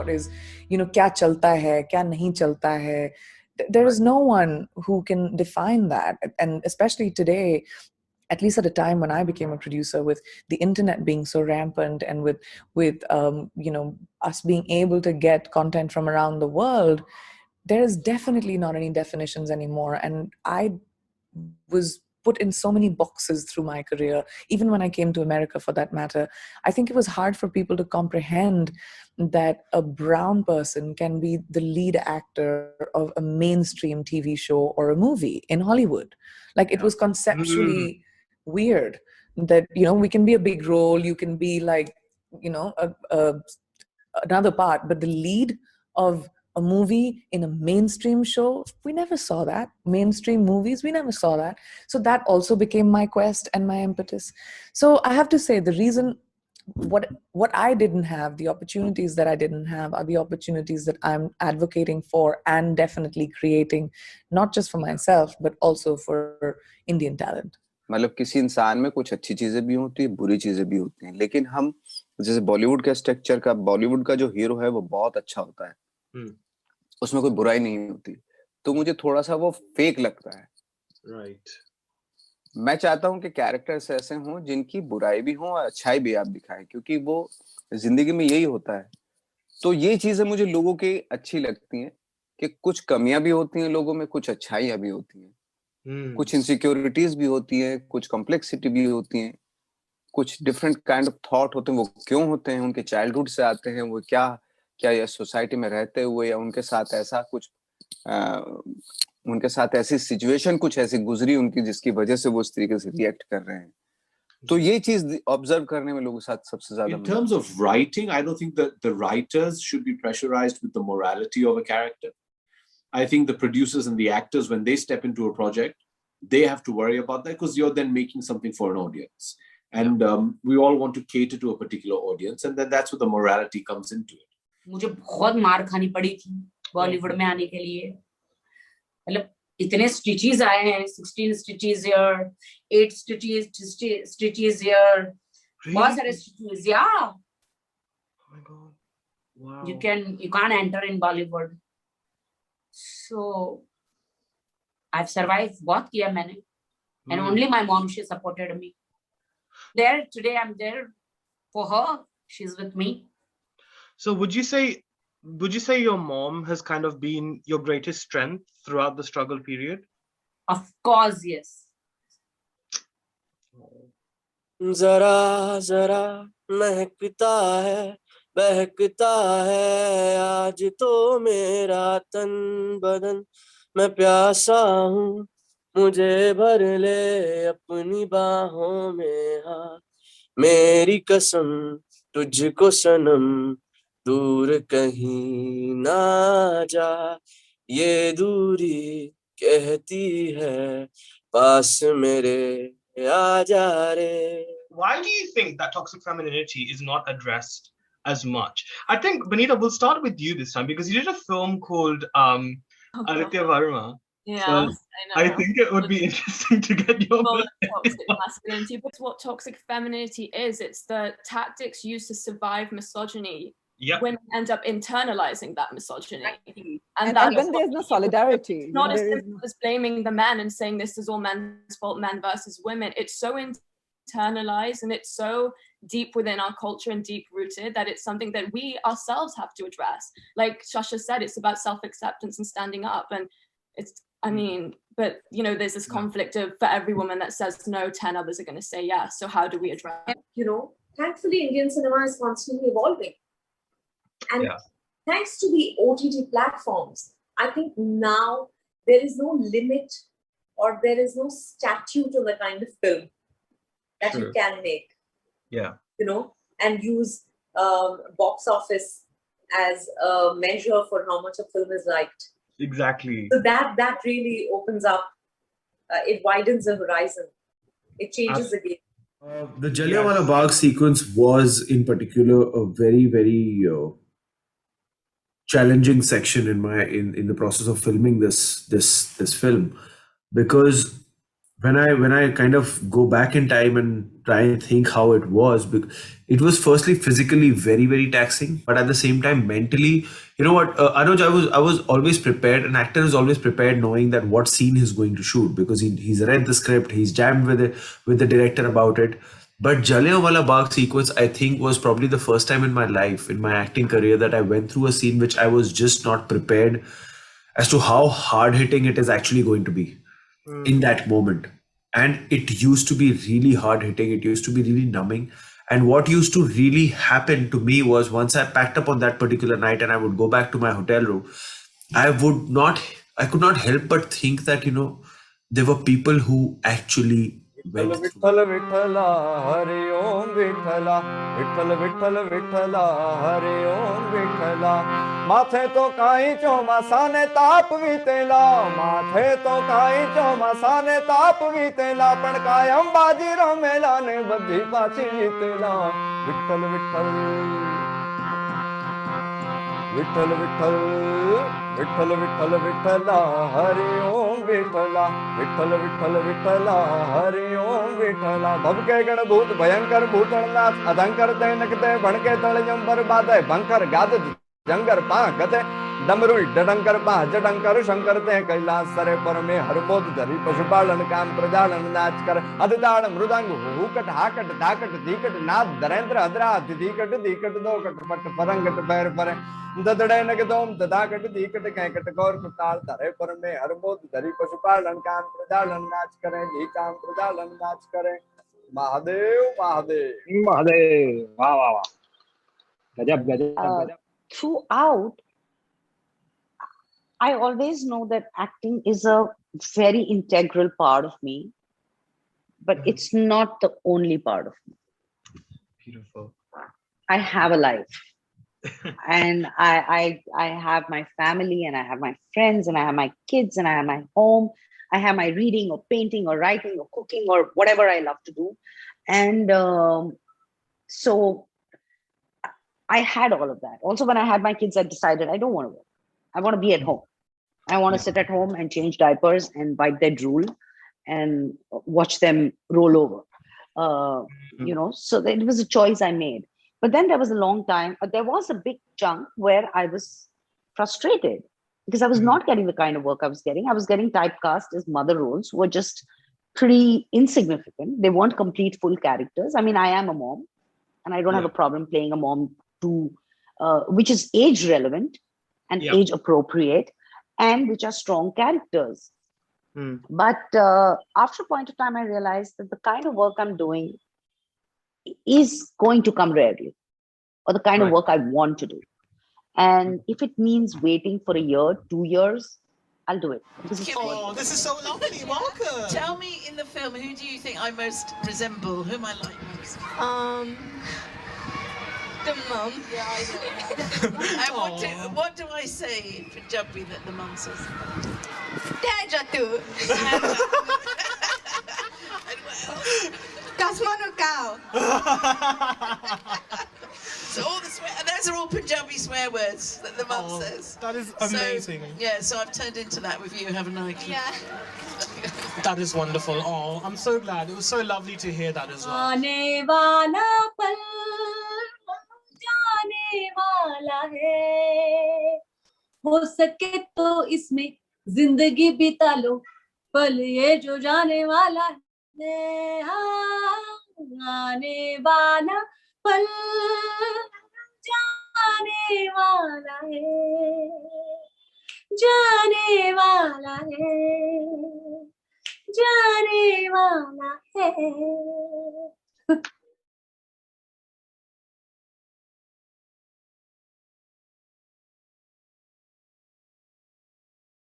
about is, kya chalta hai, kya nahi chalta hai. There is no one who can define that. And especially today, at least at a time when I became a producer, with the internet being so rampant and with us being able to get content from around the world, there is definitely not any definitions anymore. And I was put in so many boxes through my career, even when I came to America for that matter. I think it was hard for people to comprehend that a brown person can be the lead actor of a mainstream TV show or a movie in Hollywood. Like, it was conceptually weird that, we can be a big role, you can be like, another part, but the lead of a movie in a mainstream show, we never saw that. Mainstream movies, we never saw that. So that also became my quest and my impetus. So I have to say, the reason what I didn't have, the opportunities that I didn't have, are the opportunities that I'm advocating for and definitely creating, not just for myself, but also for Indian talent. मतलब किसी इंसान में कुछ अच्छी चीजें भी होती है, बुरी चीजें भी होती हैं, लेकिन हम जैसे बॉलीवुड के स्ट्रक्चर का, बॉलीवुड का जो हीरो है वो बहुत अच्छा होता है, उसमें कोई बुराई नहीं होती, तो मुझे थोड़ा सा वो फेक लगता है. राइट. मैं चाहता हूं कि कैरेक्टर्स ऐसे हों जिनकी बुराई भी हो और अच्छाई भी आप दिखाएं, क्योंकि वो जिंदगी में यही होता है. तो ये चीजें मुझे लोगों की अच्छी लगती हैं कि कुछ कमियां भी होती हैं लोगों में, कुछ अच्छाइयां भी होती हैं, कुछ इनसिक्योरिटीज भी होती हैं, कुछ कॉम्प्लेक्सिटी भी होती हैं, कुछ डिफरेंट काइंड ऑफ थॉट होते हैं. वो क्यों होते हैं? उनके चाइल्डहुड से आते हैं, वो क्या ये सोसाइटी में रहते हुए या उनके साथ ऐसा कुछ उनके साथ ऐसी सिचुएशन कुछ ऐसी गुजरी उनकी जिसकी वजह से वो इस तरीके से रिएक्ट कर रहे हैं. तो ये चीज ऑब्जर्व करने में लोगों के साथ सबसे ज्यादा. In terms of writing, I don't think that the writers should be pressurized with the morality of a character. I think the producers and the actors, when they step into a project, they have to worry about that, because you're then making something for an audience. And we all want to cater to a particular audience, and then that's where the morality comes into it. मुझे बहुत मार खानी पड़ी थी बॉलीवुड में आने के लिए. मतलब इतने स्टिचेस आए हैं, 16 स्टिचेस here, 8 स्टिचेस here, बहुत सारे stitches. Yeah. Oh my God. Wow. You can't enter in Bollywood. So I've survived. बहुत किया मैंने, and only my mom, she supported me. There today, I'm there for her. She's with me. So would you say your mom has kind of been your greatest strength throughout the struggle period? Of course, yes. जरा जरा महकता है, बहकता है आज तो मेरा तन बदन, मैं प्यासा हूँ, मुझे भर ले अपनी बाहों में, हाँ मेरी कसम तुझको सनम, दूर कहीं ना जा, ये दूरी कहती है पास मेरे आ जा रे. Why do you think that toxic femininity is not addressed as much? I think, Banita, we'll start with you this time, because you did a film called Aditya Varma. Yeah, so I think it would be interesting to get your toxic masculinity. But what toxic femininity is, it's the tactics used to survive misogyny. Yep. Women end up internalizing that misogyny. And then there's no solidarity. It's not as simple as blaming the man and saying this is all man's fault, man versus women. It's so internalized and it's so deep within our culture and deep rooted that it's something that we ourselves have to address. Like Shasha said, it's about self-acceptance and standing up. And it's, I mean, but there's this conflict of, for every woman that says no, 10 others are going to say yes. So how do we address it? Thankfully, Indian cinema is constantly evolving. And thanks to the OTT platforms, I think now there is no limit or there is no statute on the kind of film that you can make. Yeah. And use box office as a measure for how much a film is liked. Exactly. So that really opens up, it widens the horizon. It changes the game. The Jallianwala Bagh sequence was in particular a very, very challenging section in the process of filming this film, because when I kind of go back in time and try and think how it was, it was firstly physically very very taxing, but at the same time mentally, you know what, Anuj, I was always prepared. An actor is always prepared, knowing that what scene he's going to shoot, because he's read the script, he's jammed with the director about it. But Jallianwala Bagh sequence, I think, was probably the first time in my life, in my acting career, that I went through a scene which I was just not prepared as to how hard hitting it is actually going to be in that moment. And it used to be really hard hitting, it used to be really numbing. And what used to really happen to me was, once I packed up on that particular night and I would go back to my hotel room, I would not, I could not help but think that, there were people who actually went through. Vitthal Vitthala Hari ओम विठ्ठला विठ्ठल विठ्ठल विठ्ठला हरि ओम विठ्ठला माथे तो काई चौमासाने ताप वितेला माथे तो काई चौमासाने ताप वितेला पण कायम बाजी रमेला ने बधी पाची जीतेला विठ्ठल विठ्ठल विठ्ठल विठ्ठल विठ्ठल विठ्ठल विठ्ठला हरि ओम विठ्ठला विठ्ठल विठ्ठल विठ्ठला हरि ओम विठ्ठला भवके गणभूत भयंकर भूतनाथ अधंकर दैनकते भणके तळयंबर बाधे भंकर गाद जंगर पा गते डमरुल डडंकर पा जडंकर शंकर ते कैलास सरे पर में हरबोध धरी पशुपालन काम प्रजालन नाच कर अदताड़ मृदंग हुकट हाकट धाकट धीकट नाद धरेंद्र हदरा धीकट धीकट दो कट पट परंगट पैर पर ददड़े नगदोम ददाकट धीकट कैकट गौर कुताल धरे पर में हरबोध धरी पशुपालन काम प्रजालन नाच करें धी काम प्रजालन नाच करें महादेव महादेव महादेव वाह वाह वाह गजब गजब गजब Throughout, I always know that acting is a very integral part of me, but it's not the only part of me. Beautiful. I have a life. And I have my family, and I have my friends, and I have my kids, and I have my home. I have my reading or painting or writing or cooking or whatever I love to do. And so I had all of that. Also, when I had my kids, I decided I don't want to work. I want to be at home. I want to sit at home and change diapers and bite their drool and watch them roll over. So it was a choice I made. But then there was a long time, there was a big chunk where I was frustrated because I was not getting the kind of work I was getting. I was getting typecast as mother roles who were just pretty insignificant. They weren't complete full characters. I mean, I am a mom and I don't have a problem playing a mom which is age relevant and age appropriate and which are strong characters. But after a point of time, I realized that the kind of work I'm doing is going to come rarely, or the kind of work I want to do. And if it means waiting for a year, 2 years, I'll do it. Oh, this is so lovely. Welcome. Tell me, in the film, who do you think I most resemble? Whom I like most? The mum. Yeah, I know. And what do I say in Punjabi that the mum says? Dad Jatu. Kasmanu cow. So all the those are all Punjabi swear words that the mum says. That is amazing. So I've turned into that with you, haven't I? Yeah. That is wonderful. Oh, I'm so glad. It was so lovely to hear that as well. आने वाला पल जाने वाला है, हो सके तो इसमें जिंदगी बिता लो, पल ये जो जाने वाला है, आने वाला पल जाने वाला है, जाने वाला है, जाने वाला है.